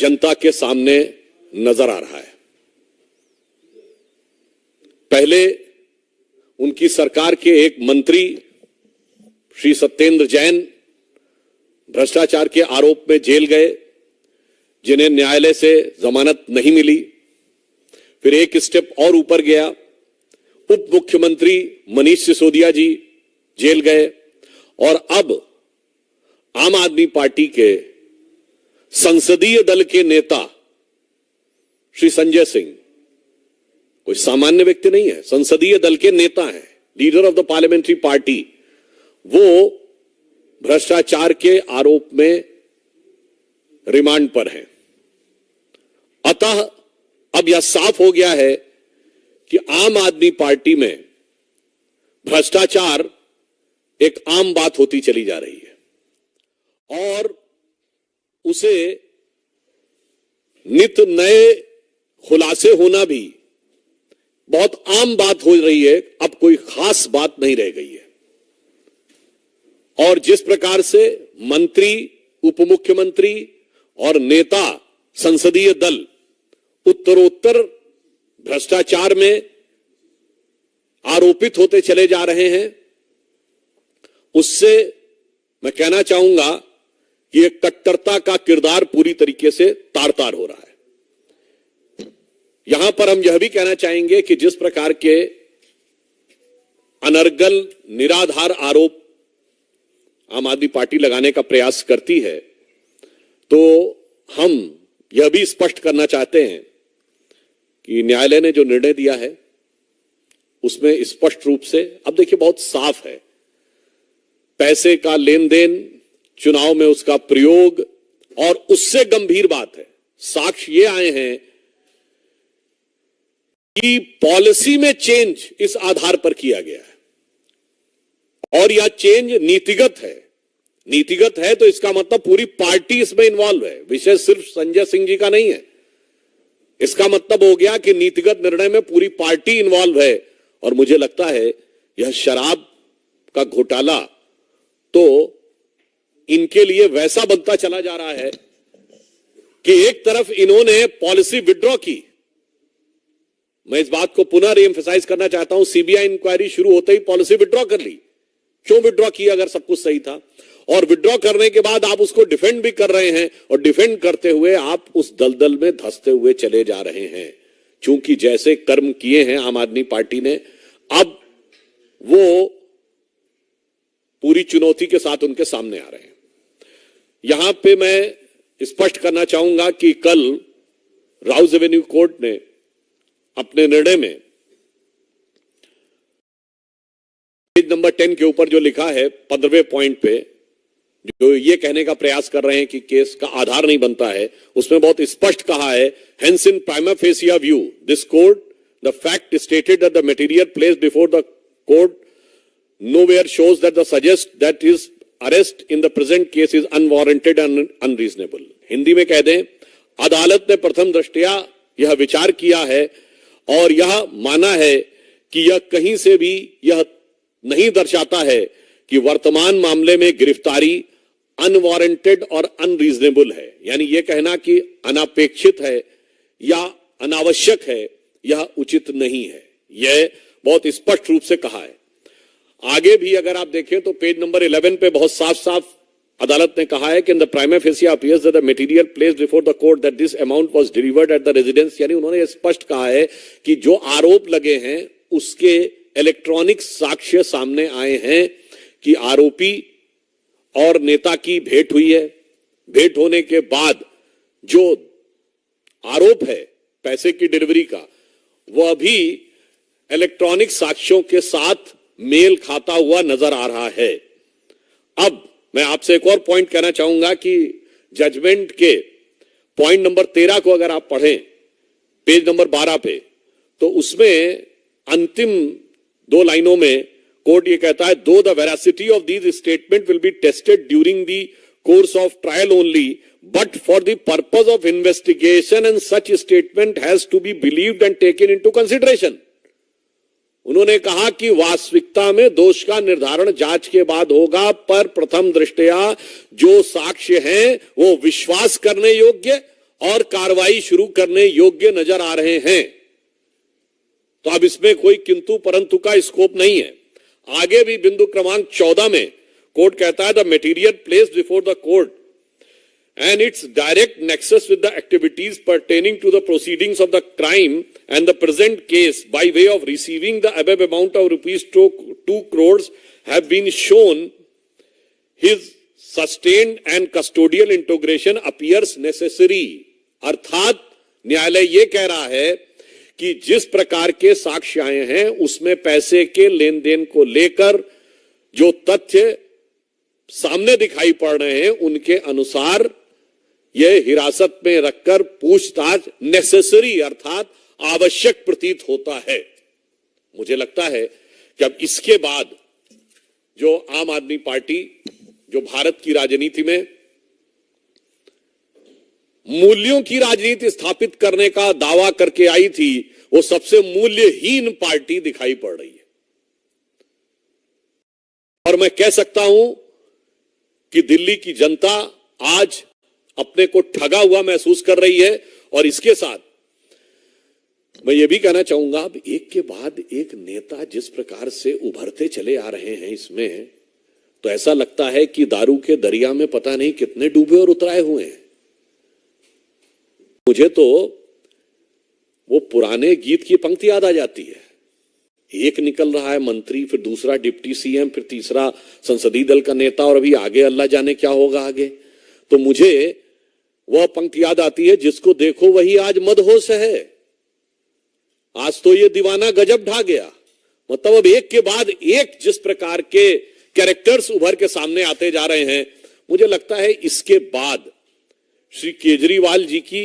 जनता के सामने नजर आ रहा है। पहले उनकी सरकार के एक मंत्री श्री सत्येंद्र जैन भ्रष्टाचार के आरोप में जेल गए, जिन्हें न्यायालय से जमानत नहीं मिली। फिर एक स्टेप और ऊपर गया, उप मुख्यमंत्री मनीष सिसोदिया जी जेल गए और अब आम आदमी पार्टी के संसदीय दल के नेता श्री संजय सिंह, कोई सामान्य व्यक्ति नहीं है, संसदीय दल के नेता हैं, leader of the parliamentary party, वो भ्रष्टाचार के आरोप में रिमांड पर हैं। अतः अब यह साफ हो गया है कि आम आदमी पार्टी में भ्रष्टाचार एक आम बात होती चली जा रही है और उसे नित नए खुलासे होना भी बहुत आम बात हो रही है। अब कोई खास बात नहीं रह गई है। और जिस प्रकार से मंत्री, उप मुख्यमंत्री और नेता संसदीय दल उत्तरोत्तर भ्रष्टाचार में आरोपित होते चले जा रहे हैं, उससे मैं कहना चाहूंगा कि एक कट्टरता का किरदार पूरी तरीके से तार तार हो रहा है। यहां पर हम यह भी कहना चाहेंगे कि जिस प्रकार के अनर्गल निराधार आरोप आम आदमी पार्टी लगाने का प्रयास करती है, तो हम यह भी स्पष्ट करना चाहते हैं कि न्यायालय ने जो निर्णय दिया है उसमें स्पष्ट रूप से, अब देखिए बहुत साफ है, पैसे का लेन देन, चुनाव में उसका प्रयोग, और उससे गंभीर बात है, साक्ष्य ये आए हैं कि पॉलिसी में चेंज इस आधार पर किया गया है और यह चेंज नीतिगत है। नीतिगत है तो इसका मतलब पूरी पार्टी इसमें इन्वॉल्व है, विषय सिर्फ संजय सिंह जी का नहीं है। इसका मतलब हो गया कि नीतिगत निर्णय में पूरी पार्टी इन्वॉल्व है। और मुझे लगता है यह शराब का घोटाला तो इनके लिए वैसा बनता चला जा रहा है कि एक तरफ इन्होंने पॉलिसी विड्रॉ की, मैं इस बात को पुनः रीएम्फसाइज करना चाहता हूं, सीबीआई इंक्वायरी शुरू होते ही पॉलिसी विड्रॉ कर ली। क्यों विड्रॉ किया अगर सब कुछ सही था? और विड्रॉ करने के बाद आप उसको डिफेंड भी कर रहे हैं और डिफेंड करते हुए आप उस दलदल में धंसते हुए चले जा रहे हैं। क्योंकि जैसे कर्म किए हैं आम आदमी पार्टी ने, अब वो पूरी चुनौती के साथ उनके सामने आ रहे हैं। यहां पे मैं स्पष्ट करना चाहूंगा कि कल राउज एवेन्यू कोर्ट ने अपने निर्णय में पेज नंबर 10 के ऊपर जो लिखा है 15वें पॉइंट पे, जो ये कहने का प्रयास कर रहे हैं कि केस का आधार नहीं बनता है, उसमें बहुत स्पष्ट कहा है, hence in prima fascia view this court the fact stated that the material placed before the court nowhere shows that the suggest that his arrest in the present case is unwarranted and unreasonable। Hindi में कह दें, अदालत ने प्रथम दृष्टया यह विचार किया है और यह माना है कि यह कहीं से भी यह नहीं दर्शाता है कि वर्तमान मामले में गिरफ्तारी अनवारंटेड और अनरीजनेबल है। यानी यह कहना कि अनापेक्षित है या अनावश्यक है, यह उचित नहीं है। यह बहुत स्पष्ट रूप से कहा है। आगे भी अगर आप देखें तो पेज नंबर 11 पे बहुत साफ साफ अदालत ने कहा है कि in the prima fascia appears that the material placed before the court that this amount was delivered at the residence. यानी उन्होंने स्पष्ट कहा है कि जो आरोप लगे हैं उसके इलेक्ट्रॉनिक साक्ष्य सामने आए हैं कि आरोपी और नेता की भेंट हुई है। भेंट होने के बाद जो आरोप है पैसे की डिलीवरी का, वह भी इलेक्ट्रॉनिक साक्ष्यों के साथ मेल खाता हुआ नजर आ रहा है। अब मैं आपसे एक और पॉइंट कहना चाहूंगा कि जजमेंट के पॉइंट नंबर 13 को अगर आप पढ़ें पेज नंबर 12 पे, तो उसमें अंतिम 2 लाइनों में कोर्ट ये कहता है, though the veracity of these statement will be tested during the course of trial only but for the purpose of investigation and such statement has to be believed and taken into consideration. उन्होंने कहा कि वास्तविकता में दोष का निर्धारण जांच के बाद होगा, पर प्रथम दृष्टया जो साक्ष्य हैं वो विश्वास करने योग्य और कार्रवाई शुरू करने योग्य नजर आ रहे हैं। तो अब इसमें कोई किंतु परंतु का स्कोप नहीं है। आगे भी बिंदु क्रमांक 14 में कोर्ट कहता है the material placed before the court and its direct nexus with the activities pertaining to the proceedings of the crime and the present case by way of receiving the above amount of rupees 2 crores have been shown, his sustained and custodial integration appears necessary। अर्थात न्यायालय ये कह रहा है कि जिस प्रकार के साक्ष्य आए हैं उसमें पैसे के लेन देन को लेकर जो तथ्य सामने दिखाई पड़ रहे हैं उनके अनुसार यह हिरासत में रखकर पूछताछ नेसेसरी अर्थात आवश्यक प्रतीत होता है। मुझे लगता है कि अब इसके बाद जो आम आदमी पार्टी जो भारत की राजनीति में मूल्यों की राजनीति स्थापित करने का दावा करके आई थी वो सबसे मूल्यहीन पार्टी दिखाई पड़ रही है। और मैं कह सकता हूं कि दिल्ली की जनता आज अपने को ठगा हुआ महसूस कर रही है। और इसके साथ मैं ये भी कहना चाहूंगा अब एक के बाद एक नेता जिस प्रकार से उभरते चले आ रहे हैं इसमें तो ऐसा लगता है कि दारू के दरिया में पता नहीं कितने डूबे और उतराए हुए हैं। मुझे तो वो पुराने गीत की पंक्ति याद आ जाती है, एक निकल रहा है मंत्री, फिर दूसरा डिप्टी सीएम, फिर तीसरा संसदीय दल का नेता और अभी आगे अल्लाह जाने क्या होगा आगे। तो मुझे वह पंक्ति याद आती है, जिसको देखो वही आज मदहोश है, आज तो ये दीवाना गजब ढा गया। मतलब अब एक के बाद एक जिस प्रकार के कैरेक्टर्स उभर के सामने आते जा रहे हैं, मुझे लगता है इसके बाद श्री केजरीवाल जी की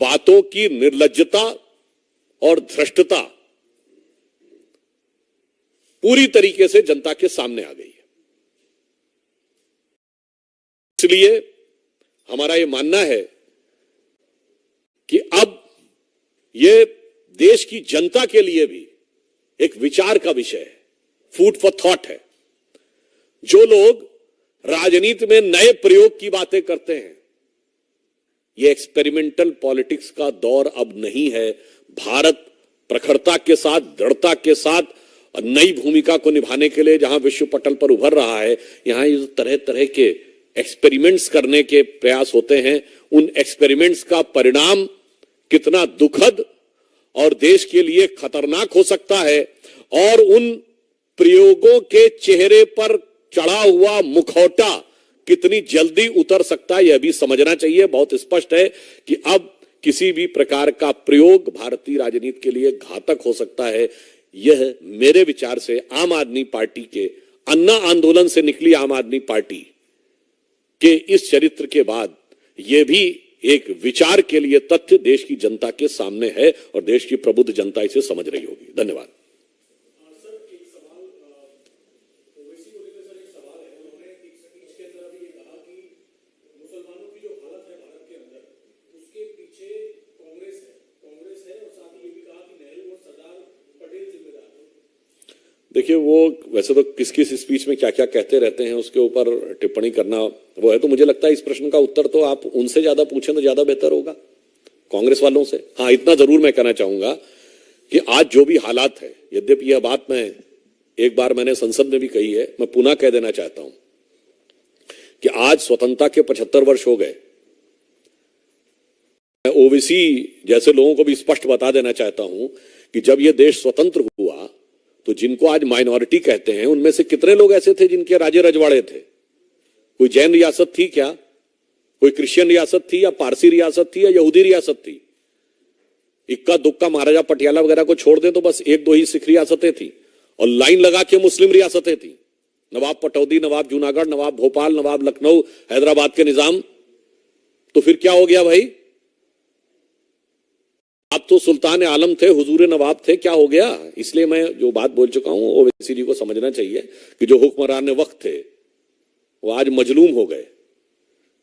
बातों की निर्लज्जता और धृष्टता पूरी तरीके से जनता के सामने आ गई है। इसलिए हमारा यह मानना है कि अब यह देश की जनता के लिए भी एक विचार का विषय है, फूड फॉर थॉट है। जो लोग राजनीति में नए प्रयोग की बातें करते हैं, यह एक्सपेरिमेंटल पॉलिटिक्स का दौर अब नहीं है। भारत प्रखरता के साथ, दृढ़ता के साथ नई भूमिका को निभाने के लिए जहां विश्व पटल पर उभर रहा है, यहां ये तरह तरह के एक्सपेरिमेंट्स करने के प्रयास होते हैं। उन एक्सपेरिमेंट्स का परिणाम कितना दुखद और देश के लिए खतरनाक हो सकता है और उन प्रयोगों के चेहरे पर चढ़ा हुआ मुखौटा कितनी जल्दी उतर सकता है, यह भी समझना चाहिए। बहुत स्पष्ट है कि अब किसी भी प्रकार का प्रयोग भारतीय राजनीति के लिए घातक हो सकता है। यह मेरे विचार से आम आदमी पार्टी के अन्ना आंदोलन से निकली आम आदमी पार्टी के इस चरित्र के बाद यह भी एक विचार के लिए तथ्य देश की जनता के सामने है और देश की प्रबुद्ध जनता इसे समझ रही होगी। धन्यवाद। देखिए, वो वैसे तो किस किस स्पीच में क्या क्या कहते रहते हैं उसके ऊपर टिप्पणी करना वो है, तो मुझे लगता है इस प्रश्न का उत्तर तो आप उनसे ज्यादा पूछें तो ज्यादा बेहतर होगा, कांग्रेस वालों से। हाँ, इतना जरूर मैं कहना चाहूंगा कि आज जो भी हालात है, यद्यपि यह बात मैं एक बार मैंने संसद में भी कही है, मैं पुनः कह देना चाहता हूं कि आज स्वतंत्रता के 75 वर्ष हो गए। मैं ओवैसी जैसे लोगों को भी स्पष्ट बता देना चाहता हूं कि जब यह देश स्वतंत्र हुआ तो जिनको आज माइनॉरिटी कहते हैं उनमें से कितने लोग ऐसे थे जिनके राजे रजवाड़े थे? कोई जैन रियासत थी क्या? कोई क्रिश्चियन रियासत थी या पारसी रियासत थी या यहूदी रियासत थी? इक्का दुक्का महाराजा पटियाला वगैरह को छोड़ दें तो बस एक दो ही सिख रियासतें थी और लाइन लगा के मुस्लिम रियासतें थी। नवाब पटौदी, नवाब जूनागढ़, नवाब भोपाल, नवाब लखनऊ, हैदराबाद के निजाम। तो फिर क्या हो गया भाई? आप तो सुल्तान आलम थे, हुजूर नवाब थे, क्या हो गया? इसलिए मैं जो बात बोल चुका हूं ओवैसी जी को समझना चाहिए कि जो हुक्मरान वक्त थे वो आज मजलूम हो गए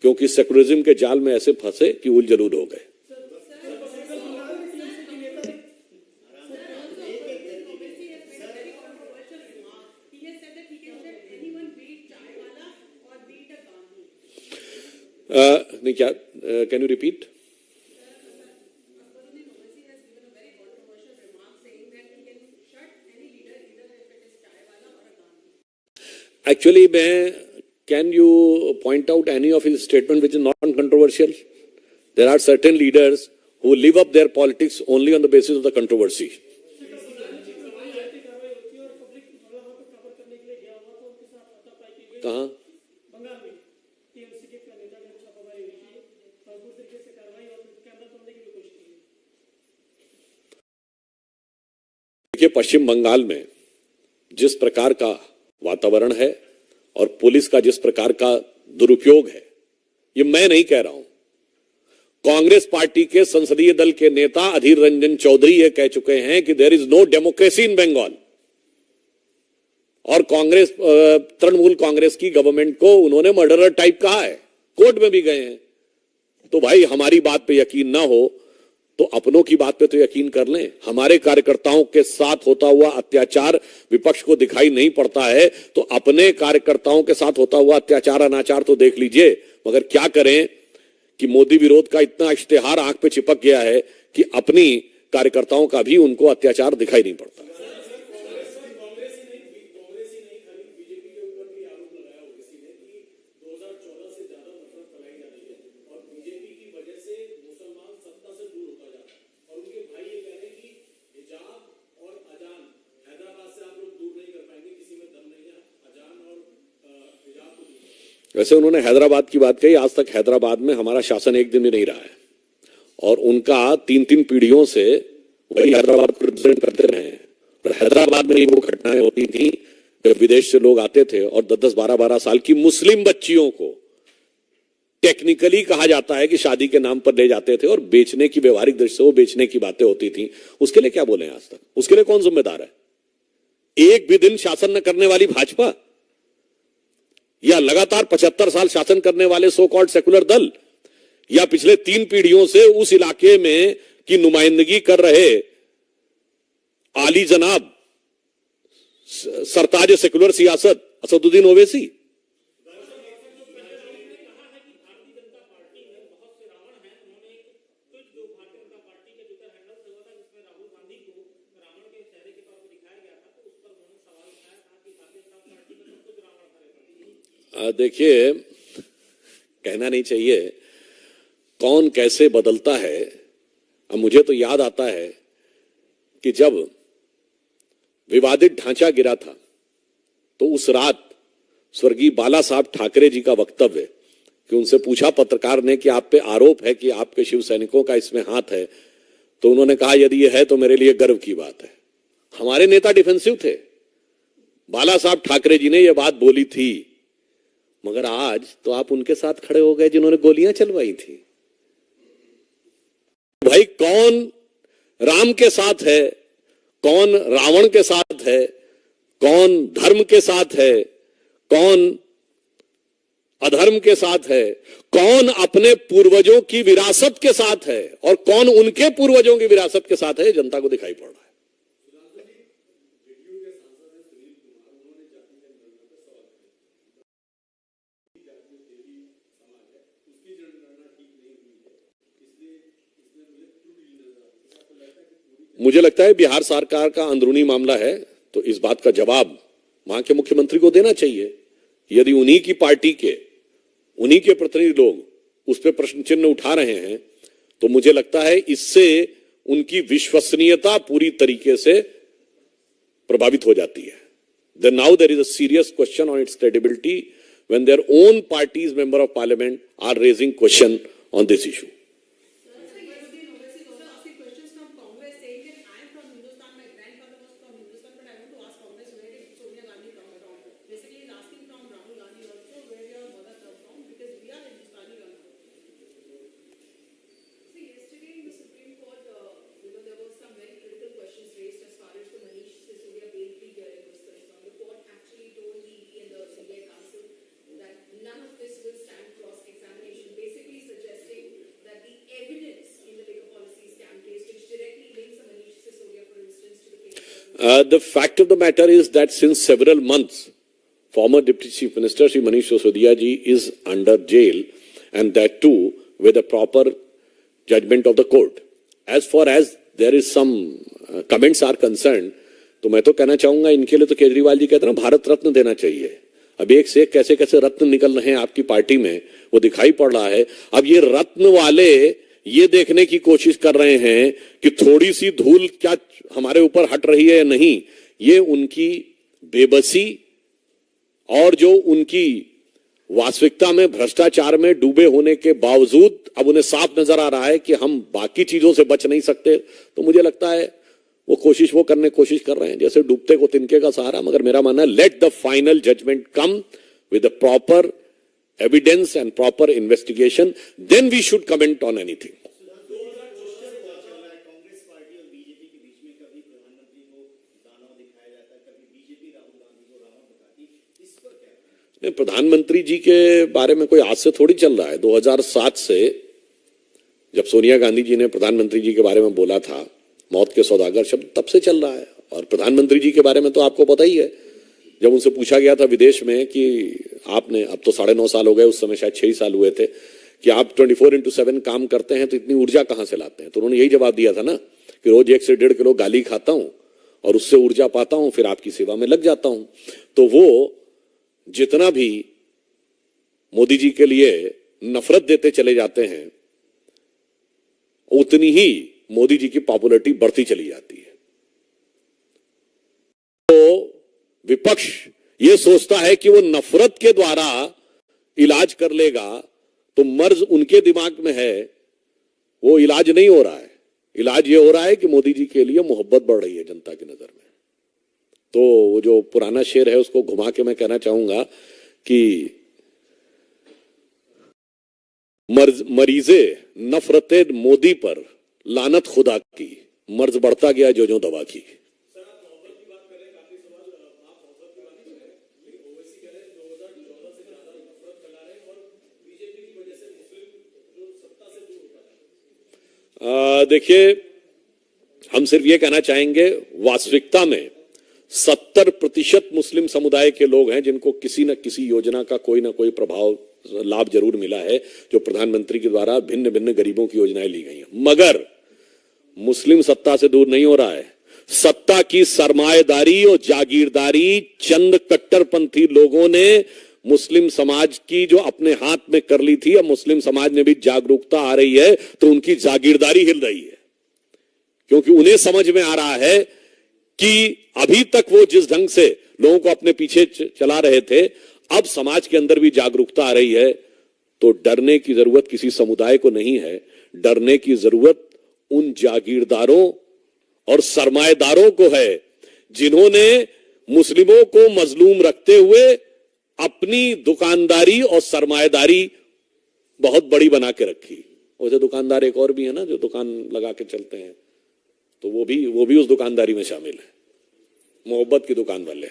क्योंकि सेकुलरिज्म के जाल में ऐसे फंसे कि उल जलूल हो गए। नहीं क्या, can you repeat? Actually, can you point out any of his statement which is non-controversial? There are certain leaders who live up their politics only on the basis of the controversy. कहाँ? देखिए, पश्चिम बंगाल में जिस प्रकार का वातावरण है और police का जिस प्रकार का दुरुपयोग है, ये मैं नहीं कह रहा हूं, कांग्रेस पार्टी के संसदीय दल के नेता अधीर रंजन चौधरी ये कह चुके हैं कि there is no democracy in Bengal. और कांग्रेस, तृणमूल कांग्रेस की गवर्नमेंट को उन्होंने मर्डरर टाइप कहा है, कोर्ट में भी गए हैं। तो भाई, हमारी बात पे यकीन ना हो तो अपनों की बात पे तो यकीन कर लें। हमारे कार्यकर्ताओं के साथ होता हुआ अत्याचार विपक्ष को दिखाई नहीं पड़ता है, तो अपने कार्यकर्ताओं के साथ होता हुआ अत्याचार अनाचार तो देख लीजिए। मगर क्या करें कि मोदी विरोध का इतना इश्तेहार आंख पे चिपक गया है कि अपनी कार्यकर्ताओं का भी उनको अत्याचार दिखाई नहीं पड़ता। वैसे उन्होंने हैदराबाद की बात कही, आज तक हैदराबाद में हमारा शासन एक दिन भी नहीं रहा है और उनका 3-3 पीढ़ियों से वही हैदराबाद को रिप्रेजेंट करते रहे हैं। पर हैदराबाद में वो घटनाएं होती थी जब विदेश से लोग आते थे और 10-10, 12-12 साल की मुस्लिम बच्चियों को टेक्निकली कहा जाता है कि शादी के नाम पर ले जाते थे और बेचने की, व्यवहारिक दृष्टि से वो बेचने की बातें होती थी। उसके लिए क्या बोले आज तक? उसके लिए कौन जिम्मेदार है? एक भी दिन शासन न करने वाली भाजपा या लगातार 75 साल शासन करने वाले सो कॉल्ड सेकुलर दल या पिछले 3 पीढ़ियों से उस इलाके में की नुमाइंदगी कर रहे आली जनाब सरताज सेकुलर सियासत असदुद्दीन ओवैसी। देखिए, कहना नहीं चाहिए कौन कैसे बदलता है। अब मुझे तो याद आता है कि जब विवादित ढांचा गिरा था तो उस रात स्वर्गीय बाला साहब ठाकरे जी का वक्तव्य कि उनसे पूछा पत्रकार ने कि आप पे आरोप है कि आपके शिव सैनिकों का इसमें हाथ है, तो उन्होंने कहा यदि ये है तो मेरे लिए गर्व की बात है। हमारे नेता डिफेंसिव थे, बाला साहब ठाकरे जी ने यह बात बोली थी, मगर आज तो आप उनके साथ खड़े हो गए जिन्होंने गोलियां चलवाई थी। भाई, कौन राम के साथ है, कौन रावण के साथ है, कौन धर्म के साथ है, कौन अधर्म के साथ है, कौन अपने पूर्वजों की विरासत के साथ है और कौन उनके पूर्वजों की विरासत के साथ है, जनता को दिखाई पड़ रहा है। मुझे लगता है बिहार सरकार का अंदरूनी मामला है, तो इस बात का जवाब वहां के मुख्यमंत्री को देना चाहिए। यदि उन्हीं की पार्टी के, उन्हीं के प्रतिनिधि लोग उस पर प्रश्न चिन्ह उठा रहे हैं, तो मुझे लगता है इससे उनकी विश्वसनीयता पूरी तरीके से प्रभावित हो जाती है। Then now there is a serious question on its credibility when their own party's member of parliament are raising question on this issue. The fact of the matter is that since several months, former Deputy Chief Minister Shri Manish Sisodia ji is under jail, and that too with a proper judgment of the court. As far as there is some comments are concerned, तो मैं तो कहना चाहूंगा इनके लिए तो केजरीवाल जी कहते हैं ना भारत रत्न देना चाहिए। अब एक से एक कैसे कैसे रत्न निकल रहे हैं आपकी पार्टी में वो दिखाई पड़ रहा है। अब ये रत्न वाले ये देखने की कोशिश कर रहे हैं कि थोड़ी सी धूल क्या हमारे ऊपर हट रही है या नहीं। ये उनकी बेबसी और जो उनकी वास्तविकता में भ्रष्टाचार में डूबे होने के बावजूद अब उन्हें साफ नजर आ रहा है कि हम बाकी चीजों से बच नहीं सकते। तो मुझे लगता है वो कोशिश कर रहे हैं जैसे डूबते को तिनके का सहारा। मगर मेरा मानना है let the final judgment come with the proper evidence and proper investigation, then we should comment on anything. प्रधानमंत्री जी के बारे में कोई आज से थोड़ी चल रहा है। 2007 से जब सोनिया गांधी जी ने प्रधानमंत्री जी के बारे में बोला था मौत के सौदागर शब्द, तब से चल रहा है। और प्रधानमंत्री जी के बारे में तो आपको पता ही है, जब उनसे पूछा गया था विदेश में कि आपने, अब तो 9.5 साल हो गए, उस समय शायद 6 ही साल हुए थे, कि आप 24/7 काम करते हैं तो इतनी ऊर्जा कहां से लाते हैं। तो उन्होंने यही जवाब दिया था ना कि रोज 1 से 1.5 किलो गाली खाता हूं और उससे ऊर्जा पाता हूं, फिर आपकी सेवा में लग जाता हूं। तो वो जितना भी मोदी जी के लिए नफरत देते चले जाते हैं उतनी ही मोदी जी की पॉपुलैरिटी बढ़ती चली जाती है। तो विपक्ष ये सोचता है कि वो नफरत के द्वारा इलाज कर लेगा, तो मर्ज उनके दिमाग में है, वो इलाज नहीं हो रहा है। इलाज ये हो रहा है कि मोदी जी के लिए मोहब्बत बढ़ रही है जनता की नजर में। तो वो जो पुराना शेर है उसको घुमा के मैं कहना चाहूंगा कि मरीजे नफरते मोदी पर लानत खुदा की, मर्ज बढ़ता गया जो दवा की। देखिए, हम सिर्फ ये कहना चाहेंगे वास्तविकता में 70% मुस्लिम समुदाय के लोग हैं जिनको किसी न किसी योजना का कोई ना कोई प्रभाव लाभ जरूर मिला है, जो प्रधानमंत्री के द्वारा भिन्न भिन्न गरीबों की योजनाएं ली गई हैं। मगर मुस्लिम सत्ता से दूर नहीं हो रहा है। सत्ता की सरमाएदारी और जागीरदारी चंद कट्टरपंथी लोगों ने मुस्लिम समाज की जो अपने हाथ में कर ली थी, अब मुस्लिम समाज में भी जागरूकता आ रही है तो उनकी जागीरदारी हिल रही है, क्योंकि उन्हें समझ में आ रहा है कि अभी तक वो जिस ढंग से लोगों को अपने पीछे चला रहे थे, अब समाज के अंदर भी जागरूकता आ रही है। तो डरने की जरूरत किसी समुदाय को नहीं है, डरने की जरूरत उन जागीरदारों और सरमाएदारों को है जिन्होंने मुस्लिमों को मजलूम रखते हुए अपनी दुकानदारी और सरमाएदारी बहुत बड़ी बना के रखी। वैसे दुकानदार एक और भी है ना जो दुकान लगा के चलते हैं, तो वो भी उस दुकानदारी में शामिल है, मोहब्बत की दुकान वाले।